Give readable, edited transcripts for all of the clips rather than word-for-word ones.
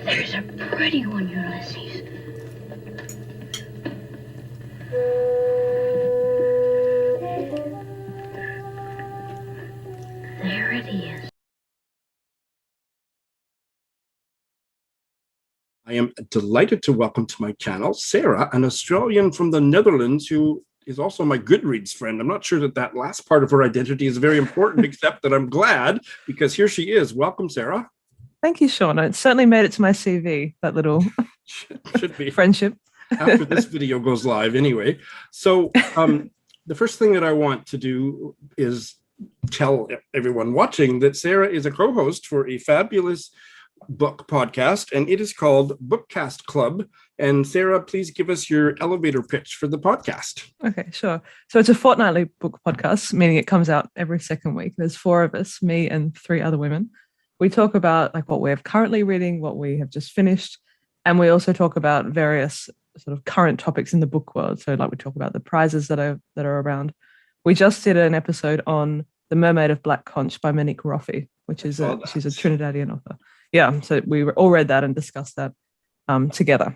There's a pretty one, Ulysses. There it is. I am delighted to welcome to my channel Sarah, an Australian from the Netherlands who is also my Goodreads friend. I'm not sure that last part of her identity is very important, except that I'm glad because here she is. Welcome, Sarah. Thank you, Sean. It certainly made it to my CV, that little should be friendship. After this video goes live anyway. So the first thing that I want to do is tell everyone watching that Sarah is a co-host for a fabulous book podcast, and it is called Bookcast Club. And Sarah, please give us your elevator pitch for the podcast. Okay, sure. So it's a fortnightly book podcast, meaning it comes out every second week. There's 4 of us, me and 3 other women. We talk about like what we're currently reading, what we have just finished, and we also talk about various sort of current topics in the book world. So like we talk about the prizes that are Oh, around. We just did an episode on The Mermaid of Black Conch by Monique Roffey, which is she's a Trinidadian author. Yeah, so we all read that and discussed that together.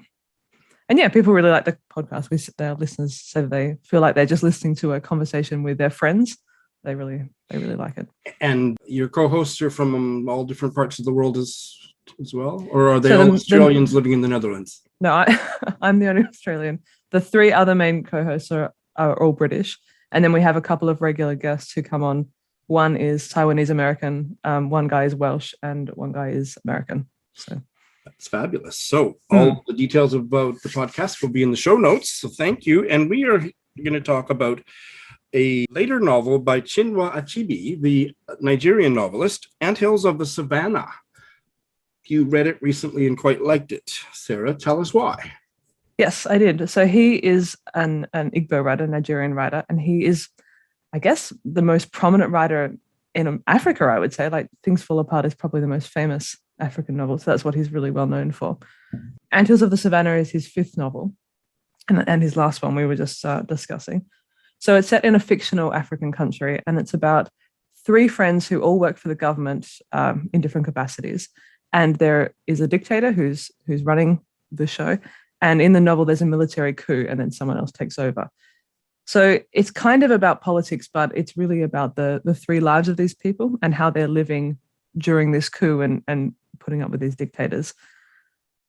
And yeah, people really like the podcast. Their listeners say they feel like they're just listening to a conversation with their friends. They really like it. And your co-hosts are from all different parts of the world as well? Or are they all Australians living in the Netherlands? No, I'm the only Australian. The 3 other main co-hosts are all British. And then we have a couple of regular guests who come on. One is Taiwanese American, one guy is Welsh, and one guy is American. So that's fabulous. So all the details about the podcast will be in the show notes. So thank you. And we are going to talk about a later novel by Chinua Achebe, the Nigerian novelist, Anthills of the Savannah. You read it recently and quite liked it. Sarah, tell us why. Yes, I did. So he is an Igbo writer, Nigerian writer, and he is, I guess, the most prominent writer in Africa, I would say. Like Things Fall Apart is probably the most famous African novel. So that's what he's really well known for. Anthills of the Savannah is his 5th novel and his last one we were just discussing. So it's set in a fictional African country, and it's about 3 friends who all work for the government in different capacities. And there is a dictator who's running the show. And in the novel, there's a military coup, and then someone else takes over. So it's kind of about politics, but it's really about the 3 lives of these people and how they're living during this coup and putting up with these dictators.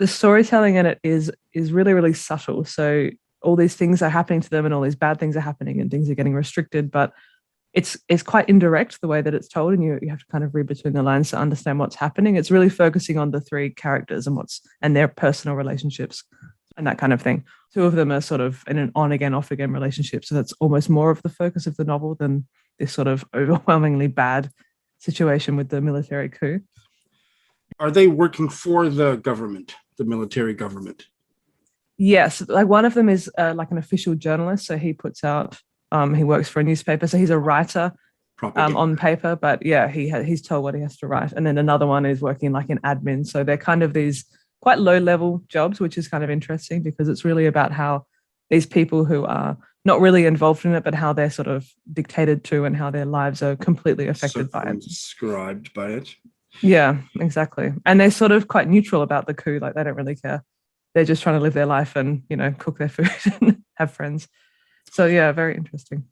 The storytelling in it is really, really subtle. So all these things are happening to them and all these bad things are happening and things are getting restricted, but it's quite indirect the way that it's told, and you have to kind of read between the lines to understand what's happening. It's really focusing on the 3 characters and their personal relationships and that kind of thing. 2 of them are sort of in an on-again, off-again relationship. So that's almost more of the focus of the novel than this sort of overwhelmingly bad situation with the military coup. Are they working for the government, the military government? Yes. Like one of them is like an official journalist. So he puts out, he works for a newspaper. So he's a writer on paper, but yeah, he's told what he has to write. And then another one is working like in admin. So they're kind of these quite low-level jobs, which is kind of interesting because it's really about how these people who are not really involved in it, but how they're sort of dictated to and how their lives are completely affected by it. Described by it. Yeah, exactly. And they're sort of quite neutral about the coup. Like they don't really care. They're just trying to live their life and, cook their food and have friends. So yeah, very interesting.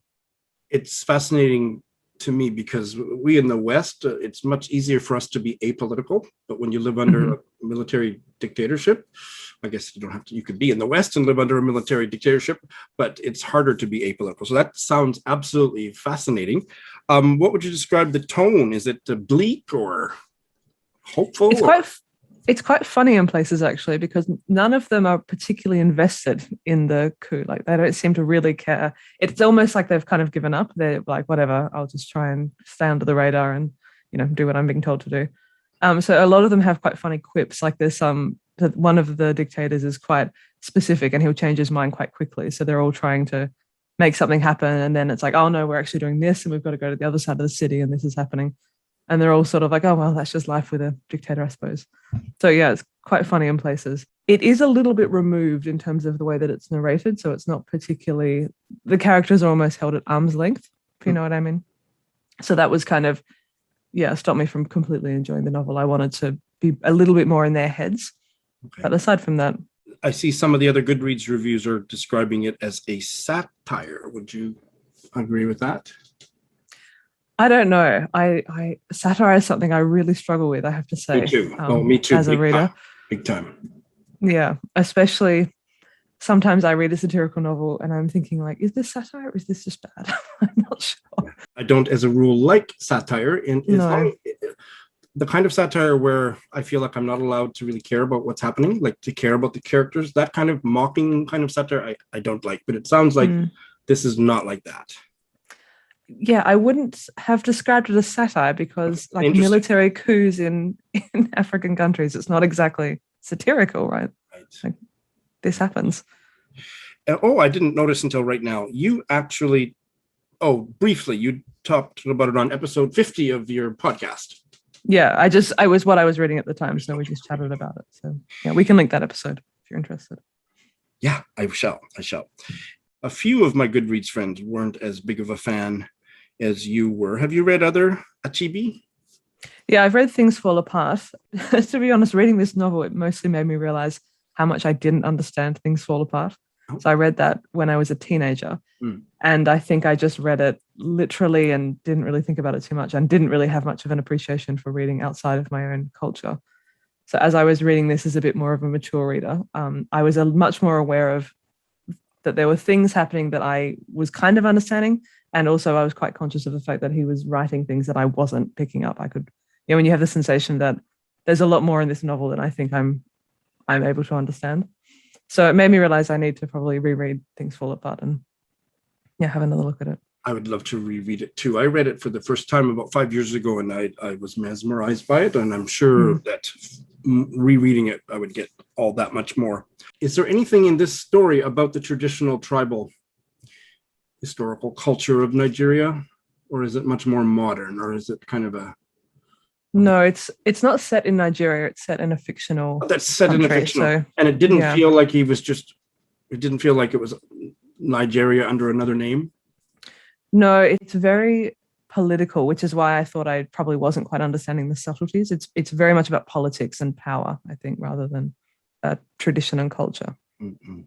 It's fascinating to me because we in the West, it's much easier for us to be apolitical. But when you live under a military dictatorship, I guess you could be in the West and live under a military dictatorship, but it's harder to be apolitical. So that sounds absolutely fascinating. What would you describe the tone? Is it bleak or hopeful? It's quite funny in places, actually, because none of them are particularly invested in the coup. Like they don't seem to really care. It's almost like they've kind of given up. They're like, whatever, I'll just try and stay under the radar and, do what I'm being told to do. So a lot of them have quite funny quips. Like there's one of the dictators is quite specific and he'll change his mind quite quickly. So they're all trying to make something happen. And then it's like, oh no, we're actually doing this and we've got to go to the other side of the city and this is happening. And they're all sort of like, oh, well, that's just life with a dictator, I suppose. So yeah, it's quite funny in places. It is a little bit removed in terms of the way that it's narrated. So it's not particularly, the characters are almost held at arm's length, if you know what I mean. So that was kind of, stopped me from completely enjoying the novel. I wanted to be a little bit more in their heads. Okay. But aside from that, I see some of the other Goodreads reviews are describing it as a satire. Would you agree with that? I don't know. I satire is something I really struggle with, I have to say. Me too. Me too. As a reader. Big time. Yeah, especially sometimes I read a satirical novel and I'm thinking like, is this satire or is this just bad? I'm not sure. I don't, as a rule, like satire. And No. The kind of satire where I feel like I'm not allowed to really care about what's happening, like to care about the characters, that kind of mocking kind of satire, I don't like. But it sounds like this is not like that. Yeah, I wouldn't have described it as satire because like military coups in African countries, it's not exactly satirical, right? Like, this happens. I didn't notice until right now. You actually, briefly, you talked about it on episode 50 of your podcast. Yeah, I was what I was reading at the time, so we just chatted about it. So yeah, we can link that episode if you're interested. Yeah, I shall. A few of my Goodreads friends weren't as big of a fan as you were. Have you read other Achebe? Yeah, I've read Things Fall Apart. To be honest, reading this novel, it mostly made me realize how much I didn't understand Things Fall Apart. So I read that when I was a teenager. And I think I just read it literally and didn't really think about it too much and didn't really have much of an appreciation for reading outside of my own culture. So as I was reading this as a bit more of a mature reader, I was much more aware of that there were things happening that I was kind of understanding. And also I was quite conscious of the fact that he was writing things that I wasn't picking up. When you have the sensation that there's a lot more in this novel than I think I'm able to understand. So it made me realize I need to probably reread Things Fall Apart and have another look at it. I would love to reread it too. I read it for the first time about 5 years ago and I was mesmerized by it. And I'm sure that rereading it, I would get all that much more. Is there anything in this story about the traditional tribal historical culture of Nigeria? Or is it much more modern? Or is it kind of a... No, it's not set in Nigeria. It's set in a fictional That's set country, in a fictional. So, and it didn't feel like it didn't feel like it was Nigeria under another name? No, it's very political, which is why I thought I probably wasn't quite understanding the subtleties. It's very much about politics and power, I think, rather than tradition and culture. Mm-hmm.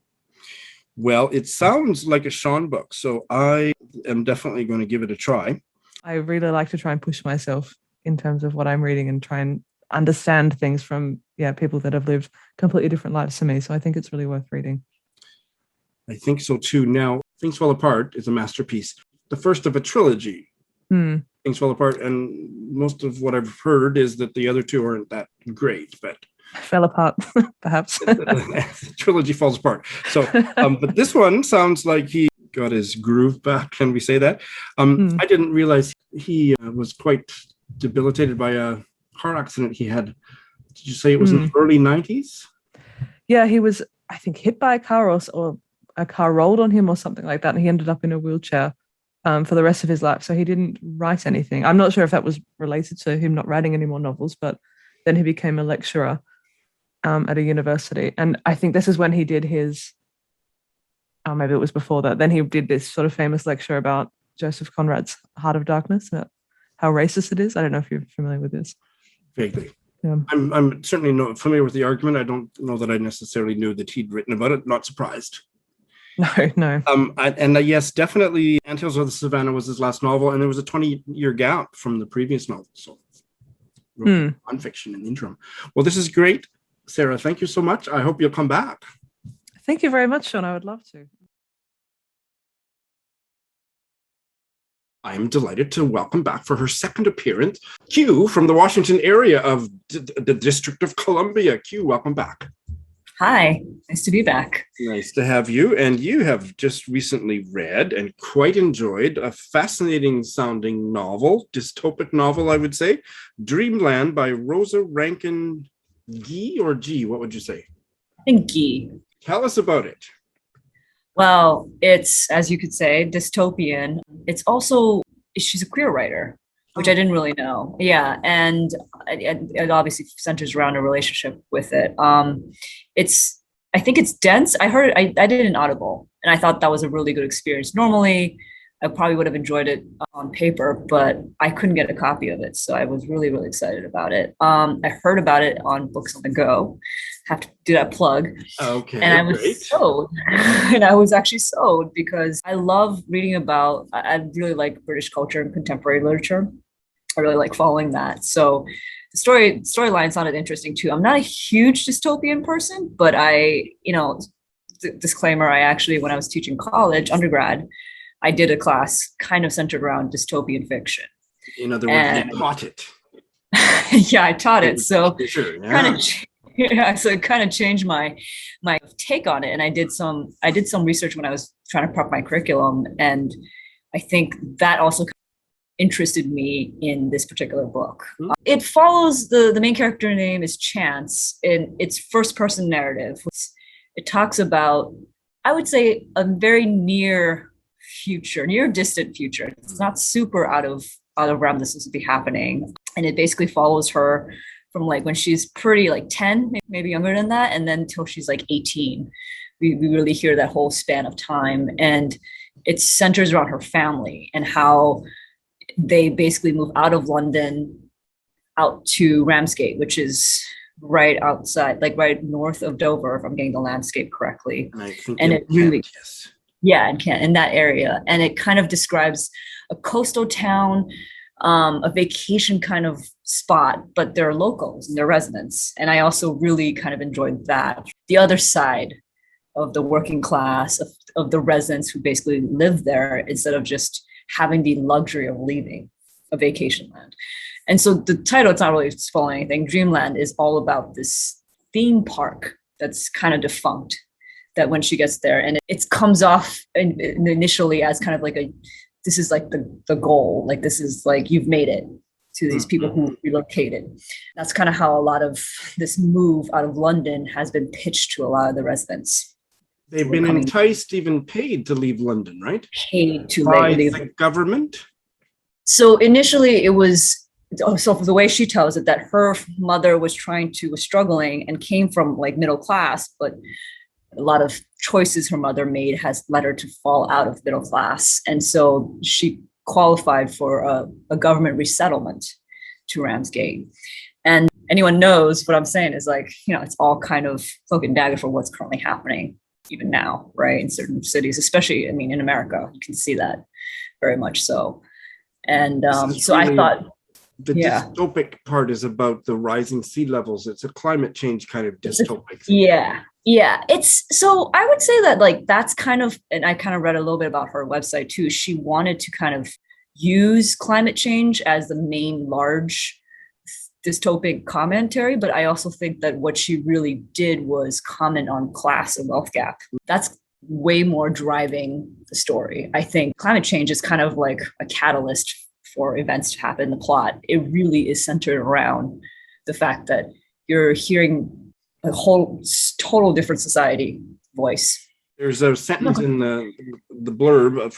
Well, it sounds like a Sean book, so I am definitely going to give it a try. I really like to try and push myself in terms of what I'm reading and try and understand things from people that have lived completely different lives to me. So I think it's really worth reading. I think so too. Now, Things Fall Apart is a masterpiece. The first of a trilogy. Things Fall Apart, and most of what I've heard is that the other two aren't that great, but fell apart, perhaps. The trilogy falls apart. So, but this one sounds like he got his groove back. Can we say that? I didn't realize he was quite debilitated by a car accident he had. Did you say it was in the early 90s? Yeah, he was, I think, hit by a car or a car rolled on him or something like that, and he ended up in a wheelchair for the rest of his life. So he didn't write anything. I'm not sure if that was related to him not writing any more novels, but then he became a lecturer at a university. And I think this is when he did his, maybe it was before that, then he did this sort of famous lecture about Joseph Conrad's Heart of Darkness, about how racist it is. I don't know if you're familiar with this. Vaguely. Yeah. I'm certainly not familiar with the argument. I don't know that I necessarily knew that he'd written about it. Not surprised. No. Yes, definitely Anthills of the Savannah was his last novel, and there was a 20-year gap from the previous novel. So nonfiction in the interim. Well, this is great. Sarah, thank you so much. I hope you'll come back. Thank you very much, Sean. I would love to. I am delighted to welcome back for her second appearance, Q from the Washington area of the District of Columbia. Q, welcome back. Hi, nice to be back. Nice to have you. And you have just recently read and quite enjoyed a fascinating sounding novel, dystopic novel, I would say, Dreamland by Rosa Rankin Gee or G, what would you say? I think Gee. Tell us about it. Well, it's, as you could say, dystopian. It's also, she's a queer writer, which I didn't really know. Yeah, and it obviously centers around a relationship with it. I think it's dense. I did an Audible, and I thought that was a really good experience. Normally, I probably would have enjoyed it on paper, but I couldn't get a copy of it. So I was really, really excited about it. I heard about it on Books on the Go. Have to do that plug. Okay, and I was great. sold. And I was actually sold because I love reading about, I really like British culture and contemporary literature. I really like following that. So the storyline sounded interesting too. I'm not a huge dystopian person, but disclaimer, I actually, when I was teaching college, undergrad, I did a class kind of centered around dystopian fiction. In other words, you taught it. Yeah, I taught it. So sure, yeah. So it kind of changed my take on it. And I did some research when I was trying to prep my curriculum. And I think that also interested me in this particular book. It follows the main character name is Chance, and it's first person narrative. It talks about, I would say, a very near distant future. It's not super out of realm this will be happening. And it basically follows her from like when she's pretty like 10, maybe younger than that, and then till she's like 18. We really hear that whole span of time. And it centers around her family and how they basically move out of London out to Ramsgate, which is right outside, like right north of Dover, if I'm getting the landscape correctly. And it really, yes. Yeah, in that area. And it kind of describes a coastal town, a vacation kind of spot, but they're locals and they're residents. And I also really kind of enjoyed that. The other side of the working class, of the residents who basically live there instead of just having the luxury of leaving a vacation land. And so the title, it's not really spoiling anything. Dreamland is all about this theme park that's kind of defunct, that when she gets there, and it comes off initially as kind of like this is like the goal, like this is like you've made it to these people who relocated. That's kind of how a lot of this move out of London has been pitched to a lot of the residents. They've been enticed, even paid to leave London, right? Paid to leave. By the government? So initially it was, so for the way she tells it, that her mother was struggling and came from like middle class, but a lot of choices her mother made has led her to fall out of middle class. And so she qualified for a government resettlement to Ramsgate. And anyone knows what I'm saying is like, it's all kind of cloak and dagger for what's currently happening even now, right? In certain cities, especially, in America, you can see that very much so. And so really, I thought, the dystopic part is about the rising sea levels. It's a climate change kind of dystopic thing. Yeah. So I would say that like, that's kind of, and I kind of read a little bit about her website too. She wanted to kind of use climate change as the main large dystopic commentary, but I also think that what she really did was comment on class and wealth gap. That's way more driving the story. I think climate change is kind of like a catalyst for events to happen in the plot. It really is centered around the fact that you're hearing a whole total different society voice. There's a sentence in the blurb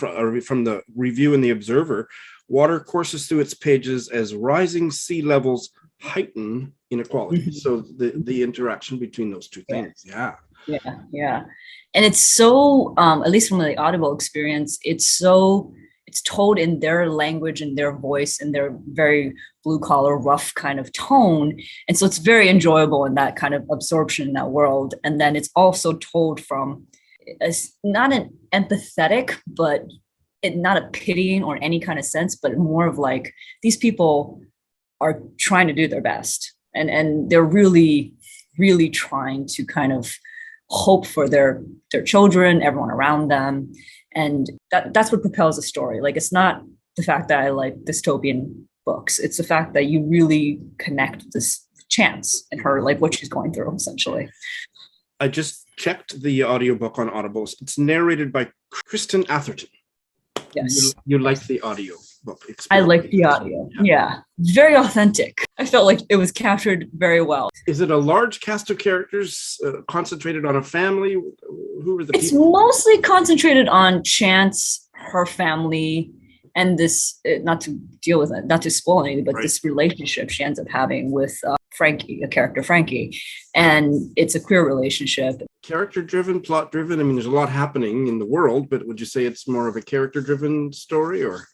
from the review in the Observer. Water courses through its pages as rising sea levels heighten inequality. So the interaction between those two things. Yeah. And it's so, at least from the Audible experience, it's told in their language and their voice and their very blue collar, rough kind of tone. And so it's very enjoyable in that kind of absorption in that world. And then it's also told from not an empathetic, but not a pitying or any kind of sense, but more of like, these people are trying to do their best. And they're really, really trying to kind of hope for their children, everyone around them. And that's what propels the story. Like, it's not the fact that I like dystopian books. It's the fact that you really connect with this Chance and her, like what she's going through, essentially. I just checked the audiobook on Audible. It's narrated by Kristen Atherton. Yes. You like the audio book experience? I like the audio. Yeah. Very authentic. I felt like it was captured very well. Is it a large cast of characters concentrated on a family? Who are the people? It's mostly concentrated on Chance, her family, And this, not to deal with it, not to spoil anything, but Right. this relationship she ends up having with Frankie, a character Frankie, and it's a queer relationship. Character driven, plot driven. I mean, there's a lot happening in the world, but would you say it's more of a character driven story, or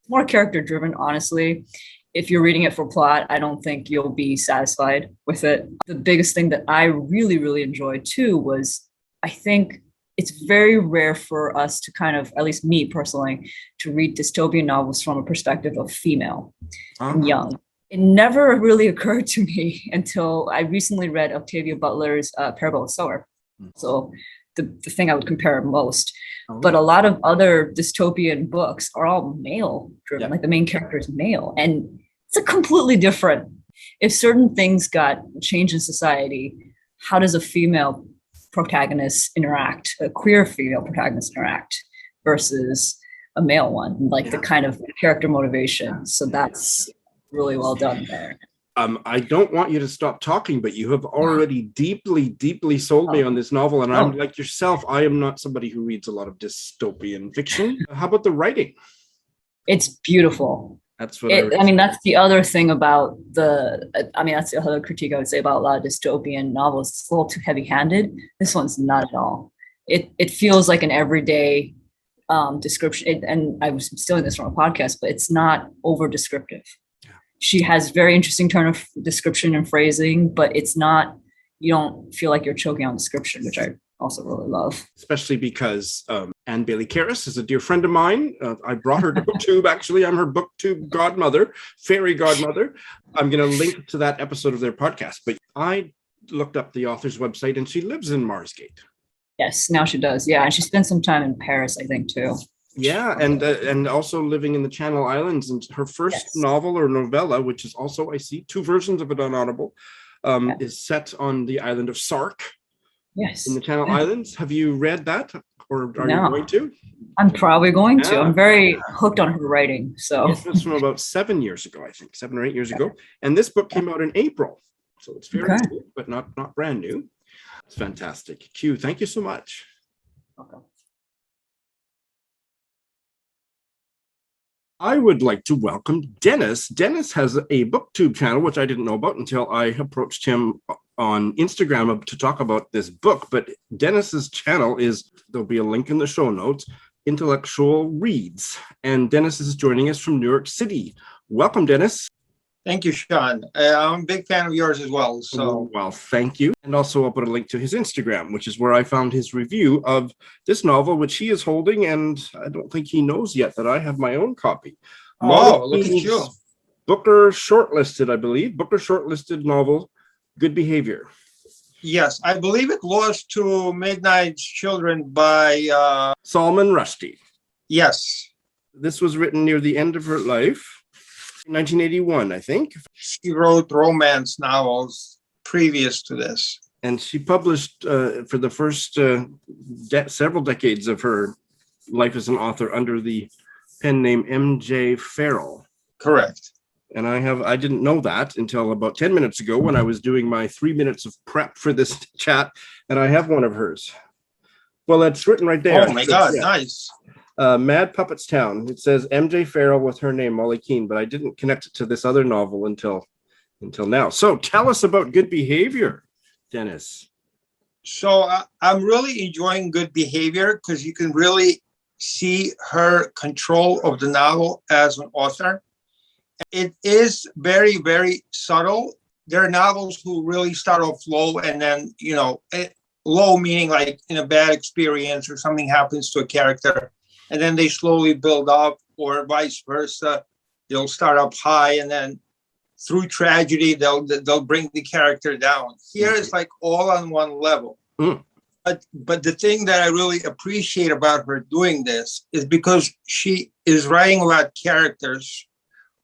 More character driven, honestly. If you're reading it for plot, I don't think you'll be satisfied with it. The biggest thing that I really, really enjoyed too was, I think it's very rare for us to kind of, at least me personally, to read dystopian novels from a perspective of female and young. It never really occurred to me until I recently read Octavia Butler's Parable of Sower. So the thing I would compare most. But a lot of other dystopian books are all male driven, like the main character is male. And it's a completely different, if certain things got changed in society, how does a female protagonist interact, a queer female protagonist interact versus a male one, like the kind of character motivation. So that's really well done there. I don't want you to stop talking, but you have already deeply sold me on this novel. And I'm like yourself, I am not somebody who reads a lot of dystopian fiction. How about the writing? It's beautiful. That's what I mean, that's the other thing about that's the other critique I would say about a lot of dystopian novels. It's a little too heavy-handed. This one's not at all. It feels like an everyday description. And I was stealing this from a podcast, but it's not over descriptive. She has very interesting turn of description and phrasing, but it's not, you don't feel like you're choking on description, which I also really love. Especially because Anne Bailey Karras is a dear friend of mine. I brought her to BookTube, actually. I'm her BookTube godmother, fairy godmother. I'm going to link to that episode of their podcast. But I looked up the author's website and she lives in Marsgate. Yes, now she does. Yeah, and she spent some time in Paris, I think, too. Yeah, and also living in the Channel Islands. And her first novel or novella, which is also, I see, 2 versions of it on Audible, is set on the island of Sark. Yes. In the Channel Islands. Have you read that, or are you going to? I'm probably going to. I'm very hooked on her writing. So it was from about 7 years ago, I think, 7 or 8 years ago. And this book came out in April. So it's very new, but not brand new. It's fantastic. Q, thank you so much. Okay. I would like to welcome Dennis. Dennis has a BookTube channel, which I didn't know about until I approached him on Instagram to talk about this book. But Dennis's channel there'll be a link in the show notes, Intellectual Reads. And Dennis is joining us from New York City. Welcome, Dennis. Thank you, Sean. I'm a big fan of yours as well. So, well, thank you. And also I'll put a link to his Instagram, which is where I found his review of this novel, which he is holding. And I don't think he knows yet that I have my own copy. Oh, look at you. Booker shortlisted, I believe. Booker shortlisted novel, Good Behavior. Yes, I believe it lost to Midnight's Children by Salman Rushdie. Yes. This was written near the end of her life. 1981, I think. She wrote romance novels previous to this. And she published for the first several decades of her life as an author under the pen name M.J. Farrell. Correct. And I didn't know that until about 10 minutes ago when I was doing my 3 minutes of prep for this chat, and I have one of hers. Well, it's written right there. Oh my God, nice. Mad Puppetstown. It says M.J. Farrell with her name, Molly Keene, but I didn't connect it to this other novel until now. So tell us about Good Behavior, Dennis. So I'm really enjoying Good Behavior because you can really see her control of the novel as an author. It is very, very subtle. There are novels who really start off low and then, low meaning like in a bad experience or something happens to a character. And then they slowly build up, or vice versa. They'll start up high, and then through tragedy, they'll bring the character down. Here it's like all on one level. Mm. But the thing that I really appreciate about her doing this is because she is writing about characters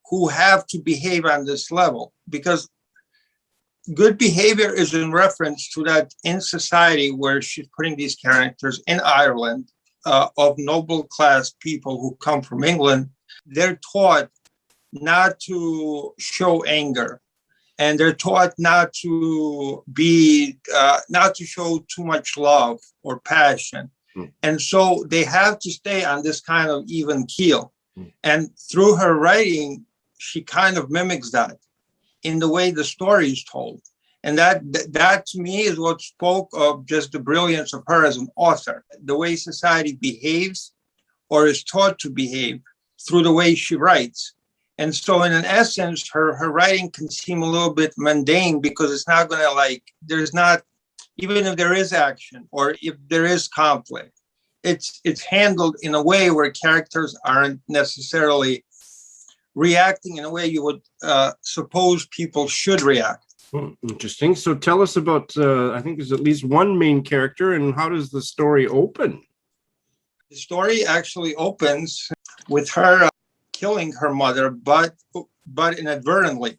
who have to behave on this level. Because Good Behavior is in reference to that in society where she's putting these characters in Ireland, of noble class people who come from England. They're taught not to show anger, and they're taught not to show too much love or passion. And so they have to stay on this kind of even keel. And through her writing, she kind of mimics that in the way the story is told. And that to me is what spoke of just the brilliance of her as an author, the way society behaves or is taught to behave through the way she writes. And so in an essence, her writing can seem a little bit mundane because it's not going to there's not, even if there is action or if there is conflict, it's handled in a way where characters aren't necessarily reacting in a way you would suppose people should react. Interesting. So tell us about, I think there's at least one main character, and how does the story open? The story actually opens with her killing her mother, but inadvertently.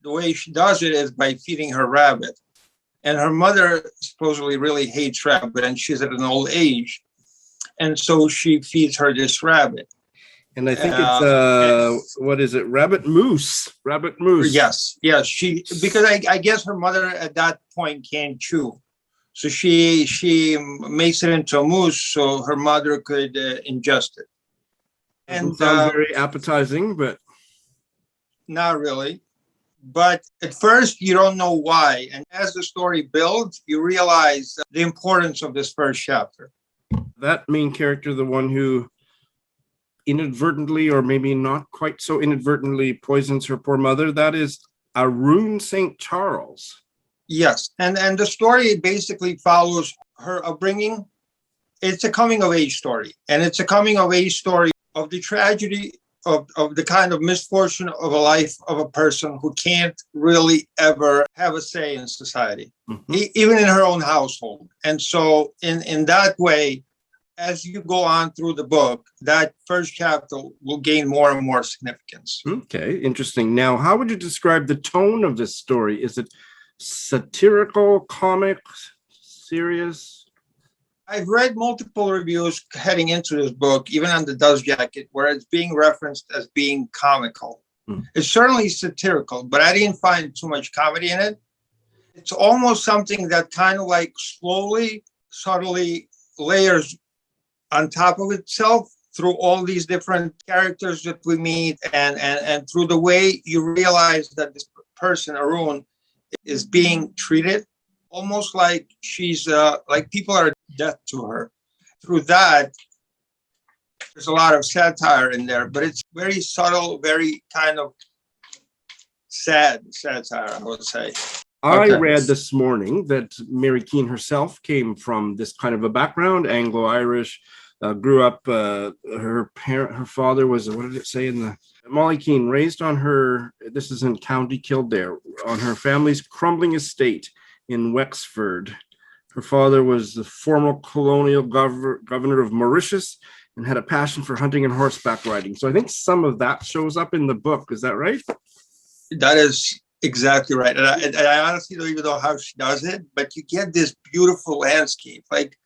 The way she does it is by feeding her rabbit. And her mother supposedly really hates rabbit, and she's at an old age. And so she feeds her this rabbit. And I think it's what is it? Rabbit moose. Yes. Because I guess her mother at that point can't chew, so she makes it into a moose so her mother could ingest it. And sounds very appetizing, but not really. But at first you don't know why, and as the story builds, you realize the importance of this first chapter. That main character, the one who inadvertently, or maybe not quite so inadvertently, poisons her poor mother, that is Arun St. Charles. Yes, and the story basically follows her upbringing. It's a coming of age story, and it's a coming of age story of the tragedy of the kind of misfortune of a life of a person who can't really ever have a say in society, even in her own household. And so in that way, as you go on through the book, that first chapter will gain more and more significance. Okay, interesting. Now, how would you describe the tone of this story? Is it satirical, comic, serious? I've read multiple reviews heading into this book, even on the dust jacket, where it's being referenced as being comical. It's certainly satirical, but I didn't find too much comedy in it. It's almost something that kind of like slowly, subtly layers on top of itself through all these different characters that we meet, and through the way you realize that this person, Arun, is being treated almost like she's like people are dead to her. Through that, there's a lot of satire in there, but it's very subtle, very kind of sad satire, I would say. I read this morning that Mary Keene herself came from this kind of a background, Anglo-Irish, grew up, her father was, what did it say in the, Molly Keene, raised on her, this is in County Kildare, on her family's crumbling estate in Wexford. Her father was the former colonial governor of Mauritius and had a passion for hunting and horseback riding. So I think some of that shows up in the book. Is that right? That is exactly right. And I honestly don't even know how she does it, but you get this beautiful landscape. Like,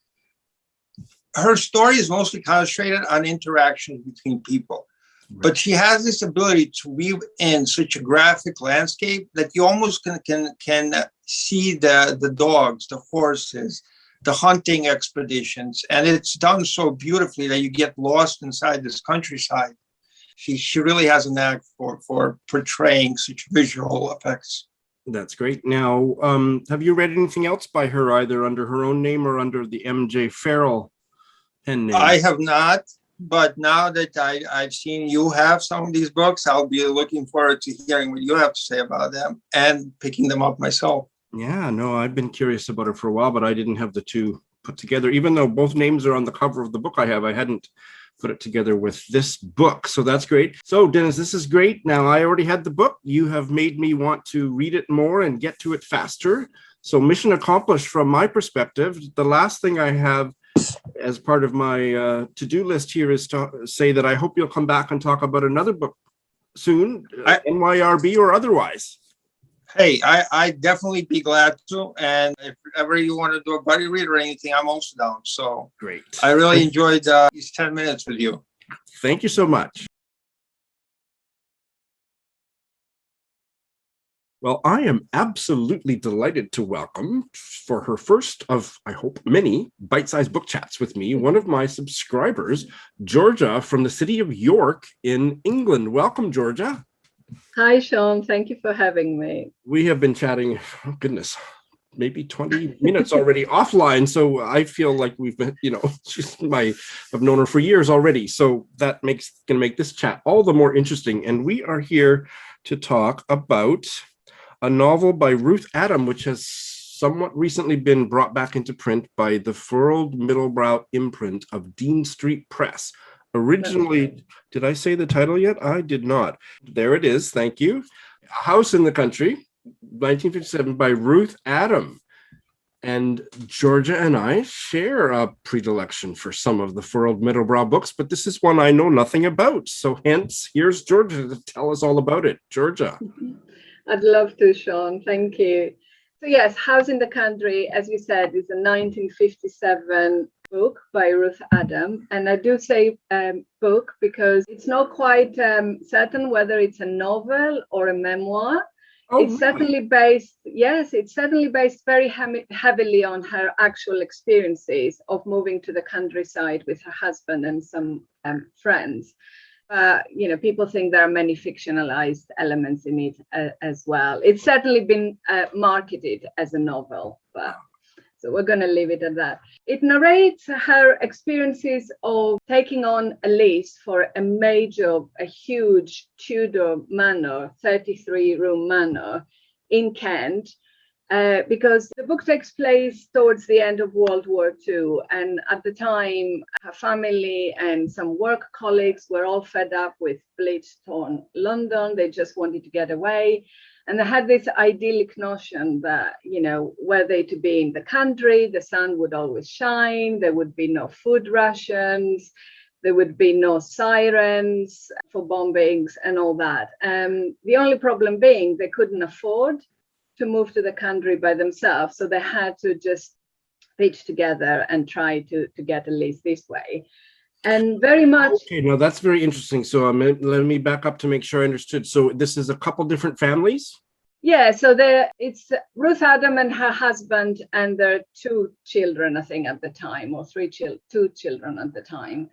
her story is mostly concentrated on interactions between people, but she has this ability to weave in such a graphic landscape that you almost can see the dogs, the horses, the hunting expeditions, and it's done so beautifully that you get lost inside this countryside. She really has a knack for portraying such visual effects. That's great. Now, have you read anything else by her, either under her own name or under the M.J. Farrell pen name? I have not, but now that I've seen you have some of these books, I'll be looking forward to hearing what you have to say about them and picking them up myself. Yeah, no, I've been curious about it for a while, but I didn't have the two put together. Even though both names are on the cover of the book I hadn't put it together with this book. So that's great. So Dennis, this is great. Now, I already had the book. You have made me want to read it more and get to it faster. So mission accomplished from my perspective. The last thing I have as part of my to-do list here is to say that I hope you'll come back and talk about another book soon, NYRB or otherwise. Hey, I'd definitely be glad to. And if ever you want to do a buddy read or anything, I'm also down. So great. I really enjoyed these 10 minutes with you. Thank you so much. Well, I am absolutely delighted to welcome, for her first of, I hope, many bite-sized book chats with me, one of my subscribers, Georgia, from the city of York in England. Welcome, Georgia. Hi, Sean. Thank you for having me. We have been chatting, oh goodness, maybe 20 minutes already offline. So I feel like we've been, I've known her for years already. So that gonna make this chat all the more interesting. And we are here to talk about a novel by Ruth Adam, which has somewhat recently been brought back into print by the Furled Middlebrow imprint of Dean Street Press. Originally, did I say the title yet? I did not. There it is. Thank you. House in the Country, 1957, by Ruth Adam. And Georgia and I share a predilection for some of the Furled Middlebrow books, but this is one I know nothing about. So hence, here's Georgia to tell us all about it. Georgia. I'd love to, Sean. Thank you. So yes, House in the Country, as you said, is a 1957 book by Ruth Adam. And I do say book because it's not quite certain whether it's a novel or a memoir. Oh, it's certainly based, yes, it's certainly based very heavily on her actual experiences of moving to the countryside with her husband and some friends. People think there are many fictionalized elements in it as well. It's certainly been marketed as a novel, but so we're going to leave it at that. It narrates her experiences of taking on a lease for a huge Tudor manor, 33-room manor in Kent, because the book takes place towards the end of World War II. And at the time, her family and some work colleagues were all fed up with bleach-torn London. They just wanted to get away. And they had this idyllic notion that, were they to be in the country, the sun would always shine, there would be no food rations, there would be no sirens for bombings and all that. The only problem being they couldn't afford to move to the country by themselves. So they had to just pitch together and try to get a lease this way. And very much. Okay, now that's very interesting. So let me back up to make sure I understood. So this is a couple different families? Yeah, so it's Ruth Adam and her husband and their 2 children, I think, at the time, or 2 children at the time,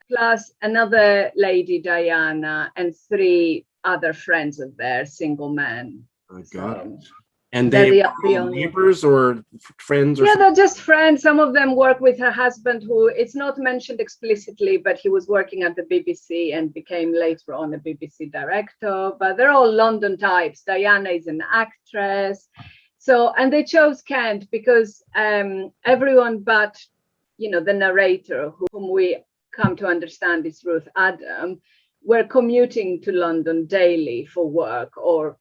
plus another lady, Diana, and 3 other friends of theirs, single men. I got it. And they are neighbors or friends? Yeah, they're just friends. Some of them work with her husband, who it's not mentioned explicitly, but he was working at the BBC and became later on a BBC director. But they're all London types. Diana is an actress. So, and they chose Kent because everyone but, the narrator, whom we come to understand is Ruth Adam, were commuting to London daily for work, or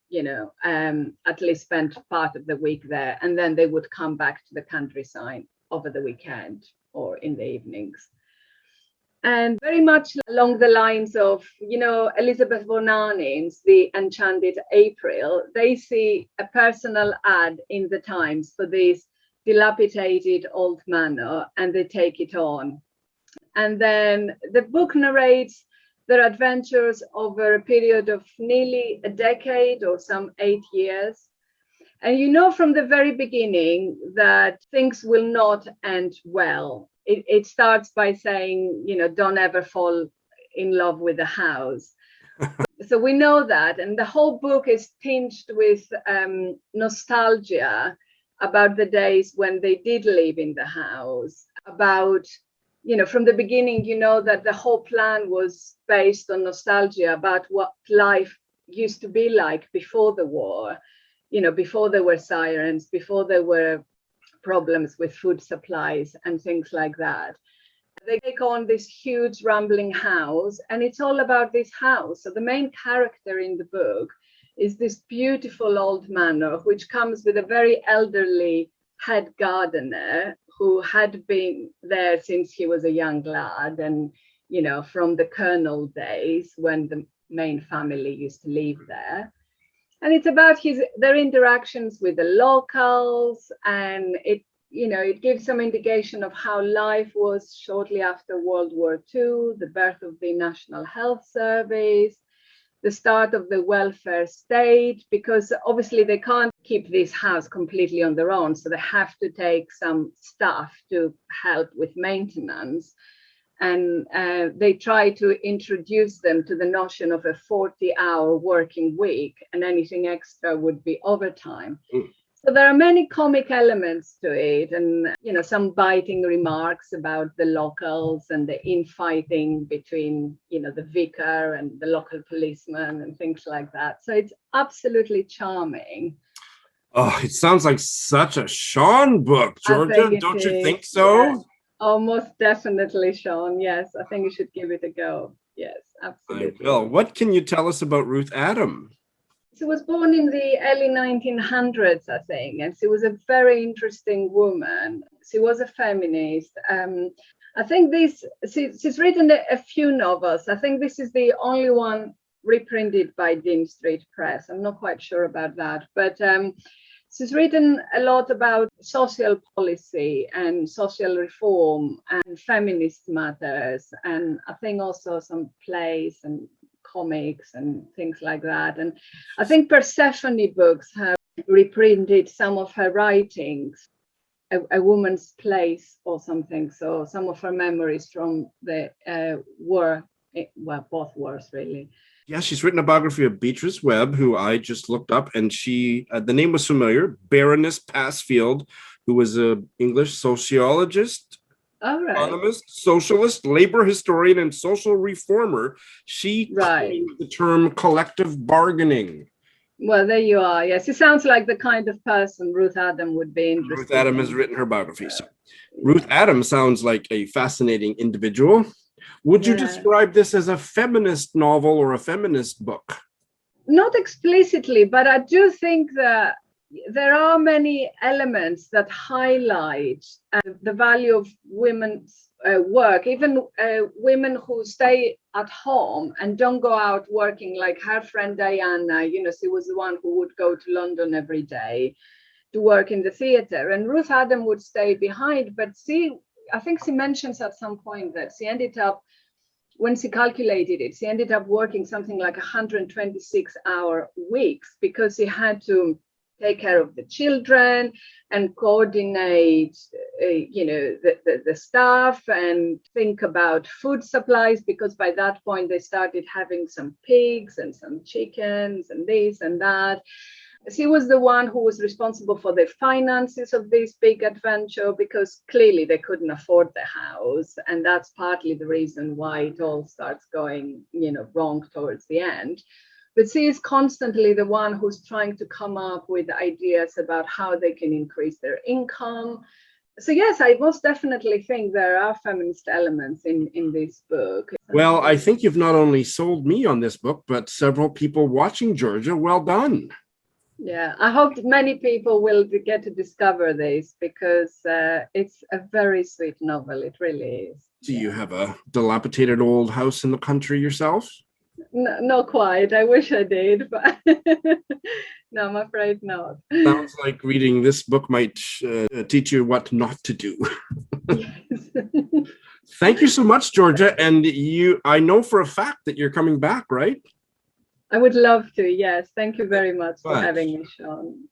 at least spent part of the week there, and then they would come back to the countryside over the weekend or in the evenings. And very much along the lines of Elizabeth von Arnim's The Enchanted April, they see a personal ad in the Times for this dilapidated old manor, and they take it on. And then the book narrates their adventures over a period of nearly a decade or some 8 years. And from the very beginning that things will not end well. It starts by saying, don't ever fall in love with a house. So we know that. And the whole book is tinged with nostalgia about the days when they did live in the house, about from the beginning, that the whole plan was based on nostalgia about what life used to be like before the war, before there were sirens, before there were problems with food supplies and things like that. They take on this huge rambling house, and it's all about this house. So the main character in the book is this beautiful old manor, which comes with a very elderly head gardener who had been there since he was a young lad, and from the colonial days when the main family used to live there. And it's about their interactions with the locals, and it gives some indication of how life was shortly after World War II, the birth of the National Health Service, the start of the welfare state, because obviously they can't keep this house completely on their own. So they have to take some staff to help with maintenance. And they try to introduce them to the notion of a 40-hour working week, and anything extra would be overtime. So there are many comic elements to it, and some biting remarks about the locals and the infighting between the vicar and the local policeman and things like that. So it's absolutely charming. Oh, it sounds like such a Sean book, Georgia. Don't you think so? Yeah. Oh, most definitely, Sean. Yes, I think you should give it a go. Yes, absolutely. I will. What can you tell us about Ruth Adam? She was born in the early 1900s, I think, and she was a very interesting woman. She was a feminist. I think she's written a few novels. I think this is the only one reprinted by Dean Street Press. I'm not quite sure about that, but she's written a lot about social policy and social reform and feminist matters, and I think also some plays and comics and things like that. And I think Persephone books have reprinted some of her writings, a woman's place or something. So some of her memories from the war, well, both wars really. Yeah, she's written a biography of Beatrice Webb, who I just looked up, and she, the name was familiar, Baroness Passfield, who was an English sociologist, economist, socialist, labor historian, and social reformer. She coined the term collective bargaining. Well, there you are. Yes, it sounds like the kind of person Ruth Adam would be interested Ruth Adam has written her biography. So Ruth Adam sounds like a fascinating individual. Would you describe this as a feminist novel or a feminist book? Not explicitly, but I do think that there are many elements that highlight the value of women's work, even women who stay at home and don't go out working, like her friend Diana. She was the one who would go to London every day to work in the theater, and Ruth Adam would stay behind. But I think she mentions at some point that she ended up, when she calculated it, she ended up working something like 126-hour weeks, because she had to take care of the children and coordinate, the staff and think about food supplies, because by that point they started having some pigs and some chickens and this and that. She was the one who was responsible for the finances of this big adventure, because clearly they couldn't afford the house. And that's partly the reason why it all starts going, wrong towards the end. But she is constantly the one who's trying to come up with ideas about how they can increase their income. So yes, I most definitely think there are feminist elements in this book. Well, I think you've not only sold me on this book, but several people watching, Georgia. Well done. Yeah, I hope many people will get to discover this, because it's a very sweet novel. It really is. Do you have a dilapidated old house in the country yourself? No, not quite. I wish I did, but no, I'm afraid not. Sounds like reading this book might teach you what not to do. Yes. Thank you so much, Georgia. And I know for a fact that you're coming back, right? I would love to. Yes. Thank you very much for having me, Sean.